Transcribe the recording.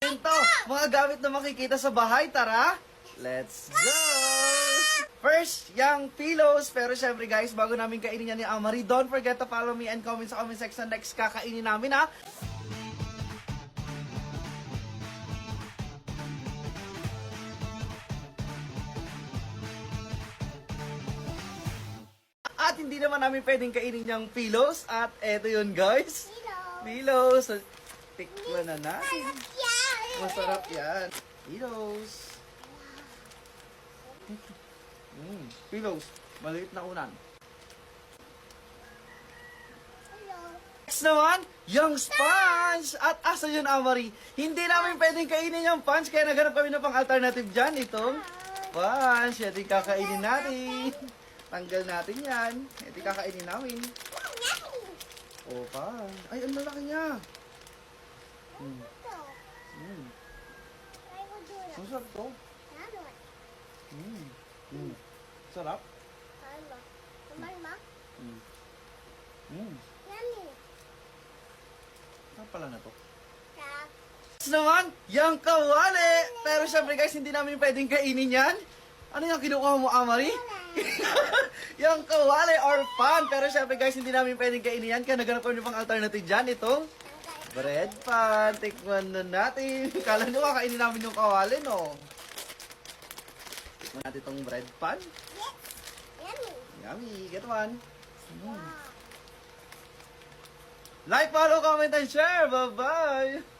Ito, mga gamit na makikita sa bahay, tara! Let's go! First, yung pillows. Pero syempre guys, bago namin kainin yan ni Amari, don't forget to follow me and comment sa comment section next kakainin namin ha. At hindi naman namin pwedeng kainin yung pillows. At eto yun guys. Pillows. So, tikman na natin. Masarap yan. Pillows. Pillows. Maliit na unan. Next naman, yung sponge. At asa yun, Amari? Hindi namin pwedeng kainin yung sponge. Kaya naghanap kami na pang alternative dyan. Itong sponge. Ito yung kakainin natin. Tanggal natin yan. Ito yung kakainin namin. Opa. Ay, ang lalaki niya. Masarap to. Sarap. Sarap pala na to. Next naman, yung kawali. Pero syempre guys, hindi namin pwedeng kainin yan. Ano yung kinukuha mo, Amari? Yung kawali or pan. Pero syempre guys, hindi namin pwedeng kainin yan. Kaya naghanap kami pang alternative dyan. Itong bread pan. Tikman na natin. Kala nyo kakainin namin yung kawali, no? Tikman natin itong bread pan. Yummy. Get one. Like, follow, comment, and share. Bye-bye.